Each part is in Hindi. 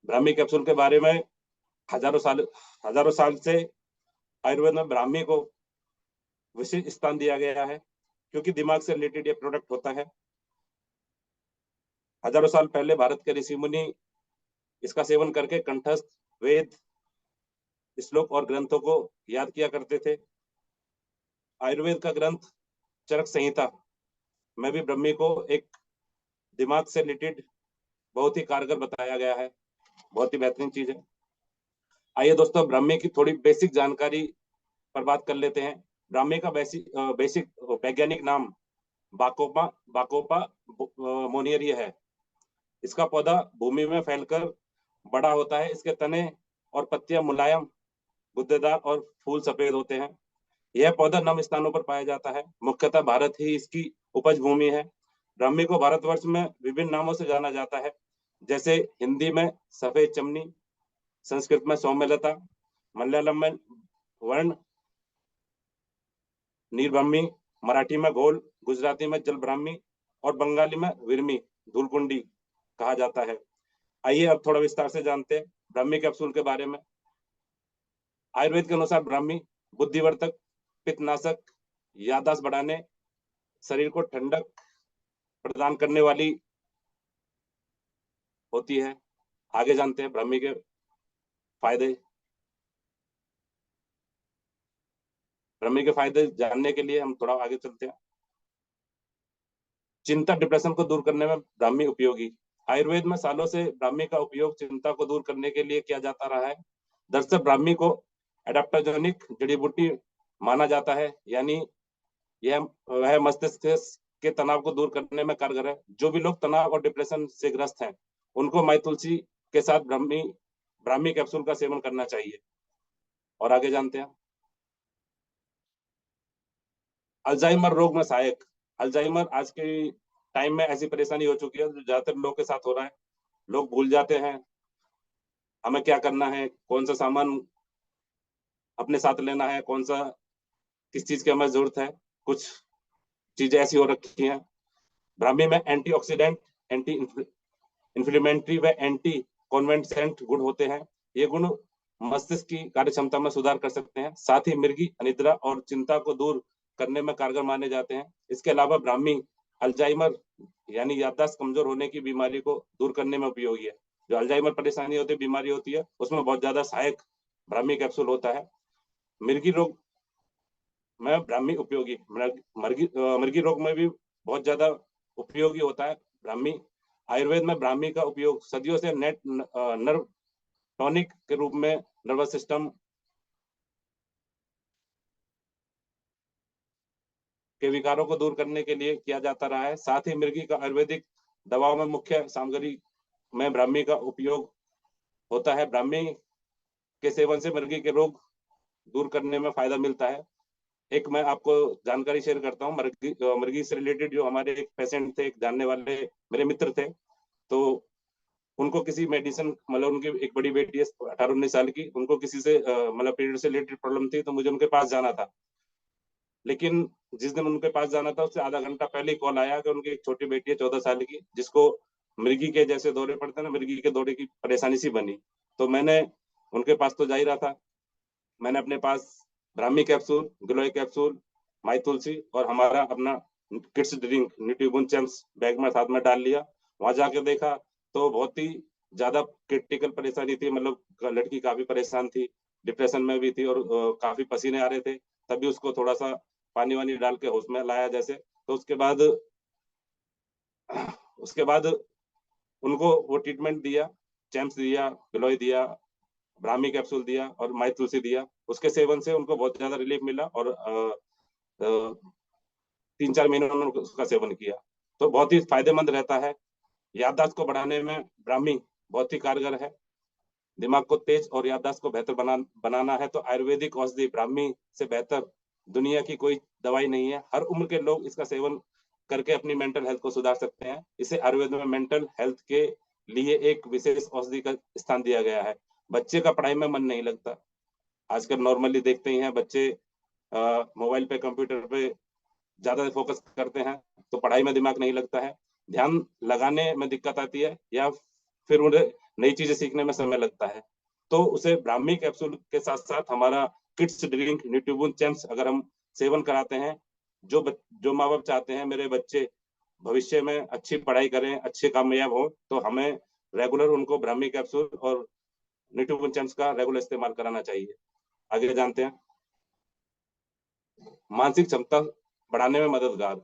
ब्राह्मी कैप्सूल के बारे में हजारों साल से आयुर्वेद में ब्राह्मी को विशेष स्थान दिया गया है, क्योंकि दिमाग से रिलेटेड ये प्रोडक्ट होता है। हजारों साल पहले भारत के ऋषि मुनि इसका सेवन करके कंठस्थ वेद, श्लोक और ग्रंथों को याद किया करते थे। आयुर्वेद का ग्रंथ चरक संहिता में भी ब्राह्मी को एक दिमाग से रिलेटेड बहुत ही कारगर बताया गया है। बहुत ही बेहतरीन चीज है। आइए दोस्तों, ब्राह्मी की थोड़ी बेसिक जानकारी पर बात कर लेते हैं। ब्राह्मी का बेसिक वैज्ञानिक नाम बाकोपा बाकोपा मोनियरी है। इसका पौधा भूमि में फैलकर बड़ा होता है। इसके तने और पत्तियां मुलायम, गुद्देदार और फूल सफेद होते हैं। यह पौधा नम स्थानों पर पाया जाता है। मुख्यतः भारत ही इसकी उपज भूमि है। ब्राह्मी को भारतवर्ष में विभिन्न नामों से जाना जाता है, जैसे हिंदी में सफेद चमनी, संस्कृत में सौम्यलता, मलयालम में वर्ण नील ब्राह्मी, मराठी में घोल, गुजराती में जल ब्राह्मी और बंगाली में विरमी धूलकुंडी कहा जाता है। आइए अब थोड़ा विस्तार से जानते हैं ब्राह्मी कैप्सूल के बारे में। आयुर्वेद के अनुसार ब्राह्मी बुद्धिवर्धक, पित्तनाशक, याददाश्त बढ़ाने, शरीर को ठंडक प्रदान करने वाली होती है। आगे जानते हैं ब्राह्मी के फायदे। ब्राह्मी के फायदे जानने के लिए हम थोड़ा आगे चलते हैं। चिंता, डिप्रेशन को दूर करने में ब्राह्मी उपयोगी। आयुर्वेद में सालों से ब्राह्मी का उपयोग चिंता को दूर करने के लिए किया जाता रहा है। दरअसल ब्राह्मी को एडाप्टोजेनिक जड़ी बूटी माना जाता है, यानी यह वह मस्तिष्क के तनाव को दूर करने में कारगर है। जो भी लोग तनाव और डिप्रेशन से ग्रस्त हैं, उनको माई तुलसी के साथ ब्राह्मी कैप्सूल का सेवन करना चाहिए। और आगे जानते हैं अल्जाइमर रोग में सहायक। अल्जाइमर आज के टाइम में ऐसी परेशानी हो चुकी है जो ज्यादातर लोगों के साथ हो रहा है। लोग भूल जाते हैं हमें क्या करना है, कौन सा सामान अपने साथ लेना है, कौन सा किस चीज की हमें जरूरत है। कुछ चीजें ऐसी हो रखी हैं। ब्राह्मी में एंटीऑक्सीडेंट, एंटी इन्फ्लेमेटरी व एंटी कॉन्वेंसेंट गुण होते हैं। ये गुण मस्तिष्क की कार्य क्षमता में सुधार कर सकते हैं। साथ ही मिर्गी, अनिद्रा और चिंता को दूर करने में कारगर माने जाते हैं। इसके अलावा ब्राह्मी अल्जाइमर यानी याददाश्त कमजोर होने की बीमारी को दूर करने में उपयोगी है। जो अल्जाइमर परेशानी होती है, बीमारी होती है, उसमें बहुत ज्यादा सहायक ब्राह्मी कैप्सूल होता है। मिर्गी रोग में ब्राह्मी उपयोगी। मिर्गी रोग में भी बहुत ज्यादा उपयोगी होता है ब्राह्मी। आयुर्वेद में ब्राह्मी का उपयोग सदियों से नर्व टॉनिक के रूप में नर्वस सिस्टम के विकारों को दूर करने के लिए किया जाता रहा है। साथ ही मिर्गी का आयुर्वेदिक दवाओं में मुख्य सामग्री में ब्राह्मी का उपयोग होता है। ब्राह्मी के सेवन से मिर्गी के रोग दूर करने में फायदा मिलता है। एक मैं आपको जानकारी शेयर करता हूँ। मिर्गी से रिलेटेड जो हमारे एक पेशेंट थे, एक जानने वाले मेरे मित्र थे, तो उनको किसी मेडिसिन, मतलब उनकी एक बड़ी बेटी है 18-19 साल की, उनको किसी से मतलब पीरियड से रिलेटेड प्रॉब्लम थी, तो मुझे उनके पास जाना था। लेकिन जिस दिन उनके पास जाना था, उससे आधा घंटा पहले कॉल आया कि उनकी एक छोटी बेटी है 14 साल की, जिसको मृगी के जैसे दौरे पड़ते हैं ना, मृगी के दौरे की परेशानी सी बनी। तो मैंने उनके पास तो जा ही रहा था, मैंने अपने पास ब्राह्मी कैप्सूल, गिलोय कैप्सूल, माई तुलसी और हमारा अपना किड्स ड्रिंक न्यूट्रीबून चैम्प्स बैग में साथ में डाल लिया। वहां जाके देखा तो बहुत ही ज्यादा क्रिटिकल परेशानी थी। मतलब लड़की काफी परेशान थी, डिप्रेशन में भी थी और काफी पसीने आ रहे थे। तभी उसको थोड़ा सा पानी वानी डाल के होश में लाया जैसे। तो उसके बाद उनको वो ट्रीटमेंट दिया, चैम्प्स दिया, गिलोय दिया, ब्राह्मी कैप्सूल दिया और माई तुलसी दिया। उसके सेवन से उनको बहुत ज्यादा रिलीफ मिला और 3-4 महीने उन्होंने उसका सेवन किया। तो बहुत ही फायदेमंद रहता है। याददाश्त को बढ़ाने में ब्राह्मी बहुत ही कारगर है। दिमाग को तेज और याददाश्त को बेहतर बनाना है तो आयुर्वेदिक औषधि ब्राह्मी से बेहतर दुनिया की कोई दवाई नहीं है। हर उम्र के लोग इसका सेवन करके अपनी मेंटल हेल्थ को सुधार सकते हैं। इसे आयुर्वेद में मेंटल हेल्थ के लिए एक विशेष औषधि का स्थान दिया गया है। बच्चे का पढ़ाई में मन नहीं लगता, आजकल नॉर्मली देखते ही हैं बच्चे मोबाइल पे, कंप्यूटर पे ज्यादा फोकस करते हैं, तो पढ़ाई में दिमाग नहीं लगता है, ध्यान लगाने में दिक्कत आती है, या फिर उन्हें नई चीजें सीखने में समय लगता है। तो उसे ब्राह्मी कैप्सूल के साथ साथ हमारा किड्स ड्रिंक न्यूट्रिबून चैम्प्स अगर हम सेवन कराते हैं, जो माँ बाप चाहते हैं मेरे बच्चे भविष्य में अच्छी पढ़ाई करें, अच्छे कामयाब हो, तो हमें रेगुलर उनको ब्राह्मी कैप्सूल और न्यूट्रिबून चैम्प्स का रेगुलर इस्तेमाल कराना चाहिए। आगे जानते हैं। मानसिक क्षमता बढ़ाने में मददगार।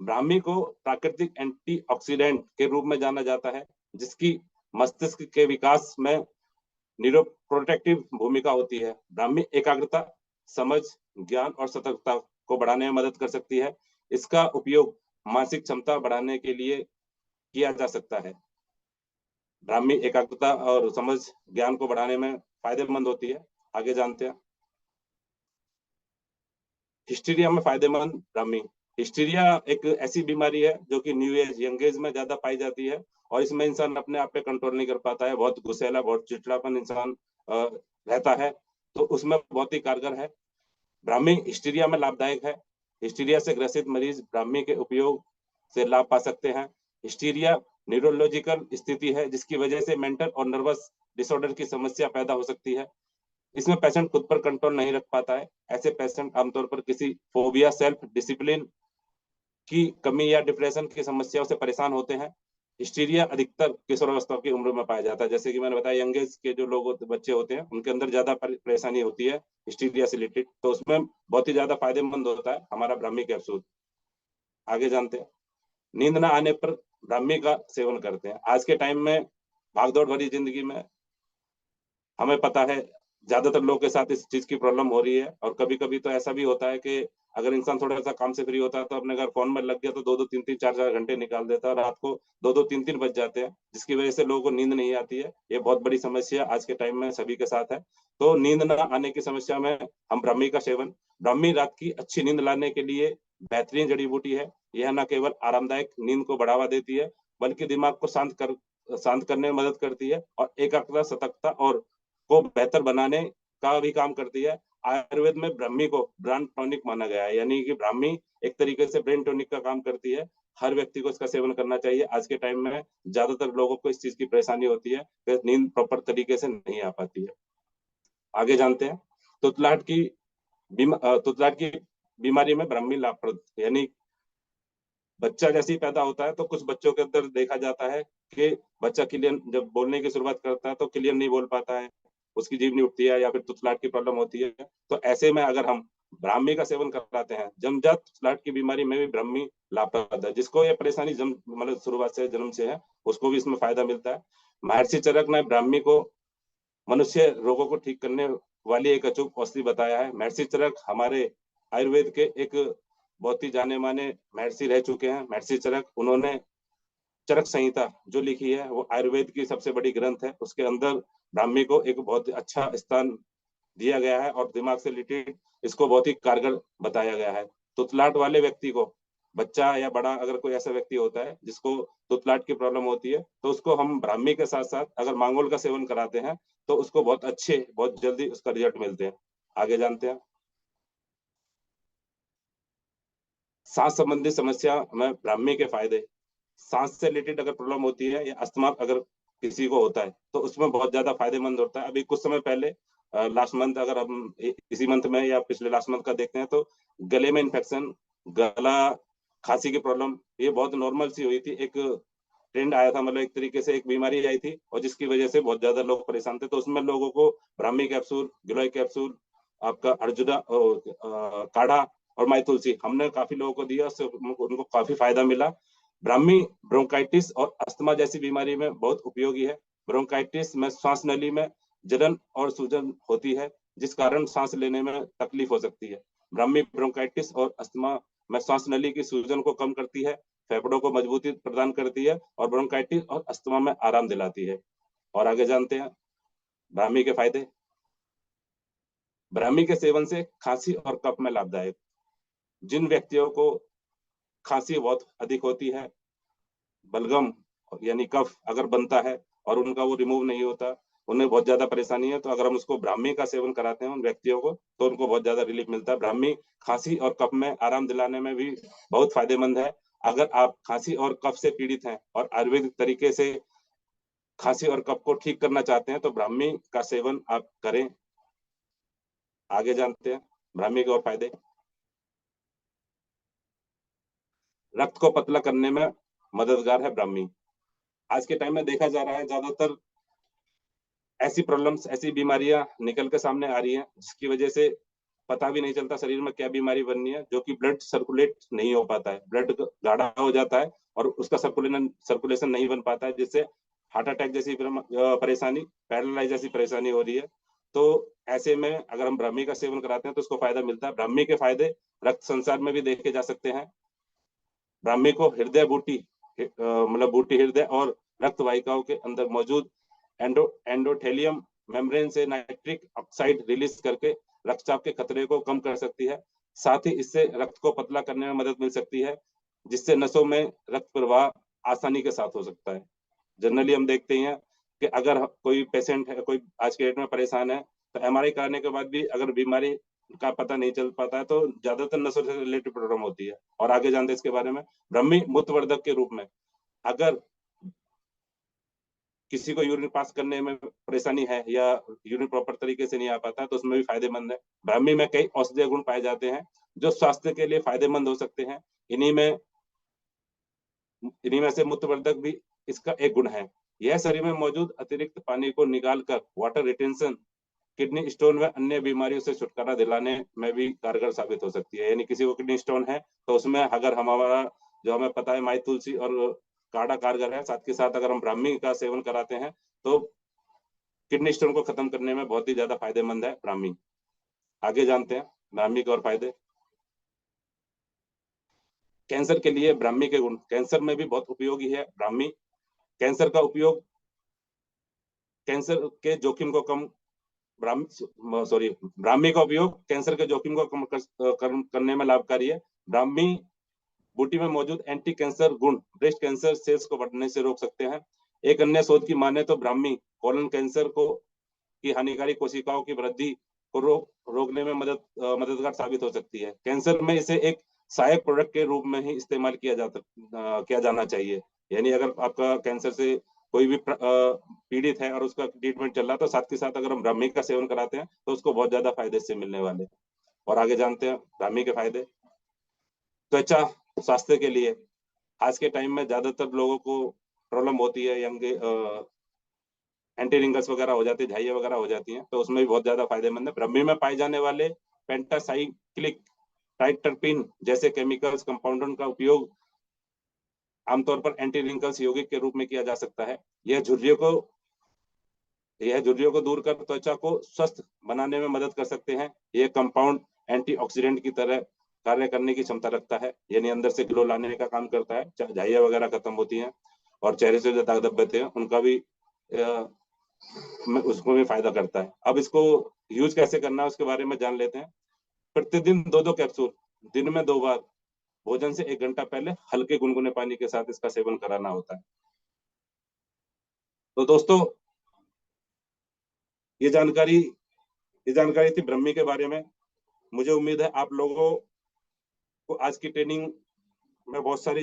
ब्राह्मी को प्राकृतिक एंटीऑक्सीडेंट के रूप में जाना जाता है, जिसकी मस्तिष्क के विकास में न्यूरोप्रोटेक्टिव भूमिका होती है। ब्राह्मी एकाग्रता, समझ, ज्ञान और सतर्कता को बढ़ाने में मदद कर सकती है। इसका उपयोग मानसिक क्षमता बढ़ाने के लिए किया जा सकता है। ब्राह्मी एकाग्रता और समझ, ज्ञान को बढ़ाने में फायदेमंद होती है। आगे जानते हैं। हिस्टीरिया में फायदेमंद ब्राह्मी। हिस्टीरिया एक ऐसी बीमारी है जो कि न्यू एज यंग एज में ज्यादा पाई जाती है, और इसमें इंसान अपने आप पे कंट्रोल नहीं कर पाता है। बहुत गुस्सैला, बहुत चिड़चिड़ापन इंसान रहता है, तो उसमें बहुत ही कारगर है। ब्राह्मी हिस्टीरिया में लाभदायक है। हिस्टीरिया से ग्रसित मरीज ब्राह्मी के उपयोग से लाभ पा सकते हैं। हिस्टीरिया न्यूरोलॉजिकल स्थिति है जिसकी वजह से मेंटल और नर्वस डिसऑर्डर की समस्या पैदा हो सकती है। इसमें पेशेंट खुद पर कंट्रोल नहीं रख पाता है। ऐसे पेशेंट आमतौर पर किसी फोबिया, सेल्फ डिसिप्लिन की कमी या डिप्रेशन की समस्याओं से परेशान होते हैं। हिस्टीरिया अधिकतर किशोरावस्था की उम्र में पाया जाता है। जैसे कि मैंने बताया, यंग एज के जो लोग बच्चे होते हैं उनके अंदर ज्यादा परेशानी होती है हिस्टीरिया से रिलेटेड, तो उसमें बहुत ही ज्यादा फायदेमंद होता है हमारा ब्राह्मी कैप्सूल। आगे जानते हैं। नींद न आने पर ब्राह्मी का सेवन करते हैं। आज के टाइम में भागदौड़ भरी जिंदगी में हमें पता है ज्यादातर लोगों के साथ इस चीज की प्रॉब्लम हो रही है, और कभी कभी तो ऐसा भी होता है कि अगर इंसान थोड़ा सा काम से फ्री होता है तो अपने घर फोन में लग गया तो 2-2 3-3 4-4 घंटे निकाल देता है, और रात को 2-2 3-3 बज जाते हैं, जिसकी वजह से लोगों को नींद नहीं आती है। ये बहुत बड़ी समस्या आज के टाइम में सभी के साथ है। तो नींद न आने की समस्या में हम ब्राह्मी का सेवन, ब्राह्मी रात की अच्छी नींद लाने के लिए बेहतरीन जड़ी बूटी है। यह न केवल आरामदायक नींद को बढ़ावा देती है, बल्कि दिमाग को शांत करने में मदद करती है, और एकाग्रता, सतर्कता और को बेहतर बनाने का भी काम करती है। आयुर्वेद में ब्राह्मी को ब्रेन टॉनिक माना गया है, यानी कि ब्राह्मी एक तरीके से ब्रेन टॉनिक का काम करती है। हर व्यक्ति को इसका सेवन करना चाहिए। आज के टाइम में ज्यादातर लोगों को इस चीज की परेशानी होती है कि नींद प्रॉपर तरीके से नहीं आ पाती है। आगे जानते हैं। तुतलाहट की तुतलाहट की बीमारी में ब्राह्मी लाभप्रद, यानी बच्चा जैसे ही पैदा होता है तो कुछ बच्चों के अंदर देखा जाता है कि बच्चा क्लियर जब बोलने की शुरुआत करता है तो क्लियर नहीं बोल पाता है, उसकी जीभ नहीं उठती है, या फिर तुतलाहट की प्रॉब्लम होती है। तो ऐसे में अगर हम ब्राह्मी का सेवन कराते हैं, जन्मजात तुतलाहट की बीमारी में भी ब्राह्मी लाभप्रद है। जिसको ये परेशानी जन्म मतलब शुरुआत से, जन्म से है, उसको भी इसमें फायदा मिलता है। महर्षि चरक ने ब्राह्मी को मनुष्य रोगों को ठीक करने वाली एक अचूक औषधि बताया है। महर्षि चरक हमारे आयुर्वेद के एक बहुत ही जाने माने महर्षि रह चुके हैं। महर्षि चरक, उन्होंने चरक संहिता जो लिखी है वो आयुर्वेद की सबसे बड़ी ग्रंथ है। उसके अंदर ब्राह्मी को एक बहुत अच्छा स्थान दिया गया है, और दिमाग से रिलेटेड इसको बहुत ही कारगर बताया गया है। तुतलाहट वाले व्यक्ति को, बच्चा या बड़ा, अगर कोई ऐसा व्यक्ति होता है जिसको तुतलाहट की प्रॉब्लम होती है, तो उसको हम ब्राह्मी के साथ साथ अगर मांगोल का सेवन कराते हैं तो उसको बहुत जल्दी उसका रिजल्ट मिलते हैं। आगे जानते हैं। सांस संबंधी समस्या में ब्राह्मी के फायदे। सांस से रिलेटेड अगर प्रॉब्लम होती है या अस्थमा अगर किसी को होता है तो उसमें बहुत ज्यादा फायदेमंद होता है। अभी कुछ समय पहले लास्ट मंथ, अगर हम इसी मंथ में या पिछले लास्ट मंथ का देखते हैं, तो गले में इन्फेक्शन, गला, खांसी की प्रॉब्लम, ये बहुत नॉर्मल सी हुई थी। एक ट्रेंड आया था, मतलब एक तरीके से एक बीमारी आई थी, और जिसकी वजह से बहुत ज्यादा लोग परेशान थे। तो उसमें लोगों को ब्राह्मी कैप्सूल, गिलोय कैप्सूल, आपका अर्जुना काढ़ा और माई तुलसी हमने काफी लोगों को दिया, उससे उनको काफी फायदा मिला। ब्राह्मी ब्रोंकाइटिस और अस्थमा जैसी बीमारी में बहुत उपयोगी है। ब्रोंकाइटिस में श्वास नली में जलन और सूजन होती है, जिस कारण सांस लेने में तकलीफ हो सकती है। ब्राह्मी ब्रोंकाइटिस और अस्थमा में श्वास नली की सूजन को कम करती है, फेफड़ों को मजबूती प्रदान करती है, और ब्रोंकाइटिस और अस्थमा में आराम दिलाती है। और आगे जानते हैं ब्राह्मी के फायदे। ब्राह्मी के सेवन से खांसी और कफ में लाभदायक। जिन व्यक्तियों को खांसी बहुत अधिक होती है, बलगम यानी कफ अगर बनता है और उनका वो रिमूव नहीं होता, उन्हें बहुत ज्यादा परेशानी है, तो अगर हम उसको ब्राह्मी का सेवन कराते हैं उन व्यक्तियों को, तो उनको बहुत ज्यादा रिलीफ मिलता है। ब्राह्मी खांसी और कफ में आराम दिलाने में भी बहुत फायदेमंद है। अगर आप खांसी और कफ से पीड़ित हैं और आयुर्वेदिक तरीके से खांसी और कफ को ठीक करना चाहते हैं तो ब्राह्मी का सेवन आप करें। आगे जानते हैं ब्राह्मी के और फायदे। रक्त को पतला करने में मददगार है ब्राह्मी। आज के टाइम में देखा जा रहा है ज्यादातर ऐसी प्रॉब्लम्स, ऐसी बीमारियां निकल के सामने आ रही हैं जिसकी वजह से पता भी नहीं चलता शरीर में क्या बीमारी बननी है, जो कि ब्लड सर्कुलेट नहीं हो पाता है, ब्लड गाढ़ा हो जाता है और उसका सर्कुलेशन नहीं बन पाता है, जिससे हार्ट अटैक जैसी परेशानी, पैरालाइज जैसी परेशानी हो रही है। तो ऐसे में अगर हम ब्राह्मी का सेवन कराते हैं तो उसको फायदा मिलता है। ब्राह्मी के फायदे रक्त संचार में भी देखे जा सकते हैं। ब्राह्मी को हृदय बूटी, मतलब बूटी हृदय और रक्त वाहिकाओं के अंदर मौजूद एंडोथेलियम मेम्ब्रेन से नाइट्रिक ऑक्साइड रिलीज करके रक्तचाप के खतरे को कम कर सकती है। साथ ही इससे रक्त को पतला करने में मदद मिल सकती है, जिससे नसों में रक्त प्रवाह आसानी के साथ हो सकता है। जनरली हम देखते हैं कि अगर कोई पेशेंट है, कोई आज के डेट में परेशान है, तो एमआरआई कराने के बाद भी अगर बीमारी का पता नहीं चल पाता है तो ज्यादातर नसों से रिलेटेड प्रॉब्लम होती है। और आगे जानते हैं इसके बारे में। ब्राह्मी मूत्रवर्धक के रूप में, अगर किसी को यूरिन पास करने में परेशानी है या यूरिन प्रॉपर तरीके से नहीं आ पाता तो उसमें भी फायदेमंद है। ब्राह्मी में कई औषधीय गुण पाए जाते हैं जो स्वास्थ्य के लिए फायदेमंद हो सकते हैं। इन्हीं में से मूत्रवर्धक भी इसका एक गुण है। यह शरीर में मौजूद अतिरिक्त पानी को निकालकर वाटर रिटेंशन, किडनी स्टोन व अन्य बीमारियों से छुटकारा दिलाने में भी कारगर साबित हो सकती है। यानी किसी को किडनी स्टोन है तो उसमें अगर हमारा, जो हमें पता है माई तुलसी और काढ़ा कारगर है, साथ के साथ अगर हम ब्राह्मी का सेवन कराते हैं तो किडनी स्टोन को खत्म करने में बहुत ही ज्यादा फायदेमंद है ब्राह्मी। आगे जानते हैं ब्राह्मी के और फायदे। कैंसर के लिए ब्राह्मी के गुण। कैंसर में भी बहुत उपयोगी है ब्राह्मी। कैंसर का उपयोग, कैंसर के जोखिम को कम, ब्राह्मी का उपयोग कैंसर के जोखिम को करने में लाभकारी है। ब्राह्मी बूटी में मौजूद एंटी कैंसर गुण ब्रेस्ट कैंसर सेल्स को बढ़ने से रोक सकते हैं। एक अन्य शोध की माने तो ब्राह्मी कोलन कैंसर को की हानिकारक कोशिकाओं की वृद्धि को रोकने में मददगार साबित हो सकती है। कैंसर में इसे एक सहायक प्रोडक्ट के रूप में ही इस्तेमाल किया जाना चाहिए। यानी अगर आपका कैंसर से कोई भी पीड़ित है और उसका ट्रीटमेंट चल रहा है तो साथ के साथ अगर हम ब्राह्मी का सेवन कराते हैं तो उसको बहुत ज्यादा फायदे से मिलने वाले। और आगे जानते हैं ब्राह्मी के फायदे। त्वचा स्वास्थ्य के लिए आज के टाइम में ज्यादातर लोगों को प्रॉब्लम होती है, यंग एंटी रिंकल्स वगैरह हो जाती है, झाइयाँ वगैरह हो जाती हैं, तो उसमें भी बहुत ज्यादा फायदेमंद है। ब्राह्मी में पाए जाने वाले पेंटासाइक्लिक ट्राइटरपीन जैसे केमिकल्स कंपाउंडर का उपयोग आमतौर पर एंटी रिंकल्स यौगिक के रूप में किया जा सकता है। यह झुर्रियों को दूर कर त्वचा को स्वस्थ बनाने में मदद कर सकते हैं। यह कंपाउंड एंटीऑक्सीडेंट की तरह कार्य करने की क्षमता रखता है, यानी अंदर से ग्लो लाने का काम करता है। झाइयाँ वगैरह खत्म होती हैं और चेहरे से जो दाग धब्बे थे उनका भी उसको भी फायदा करता है। अब इसको यूज कैसे करना है उसके बारे में जान लेते हैं। प्रतिदिन 2-2 कैप्सूल दिन में 2 बार भोजन से 1 घंटा पहले हल्के गुनगुने पानी के साथ इसका सेवन कराना होता है। तो दोस्तों, ये जानकारी थी ब्राह्मी के बारे में। मुझे उम्मीद है आप लोगों को आज की ट्रेनिंग में बहुत सारी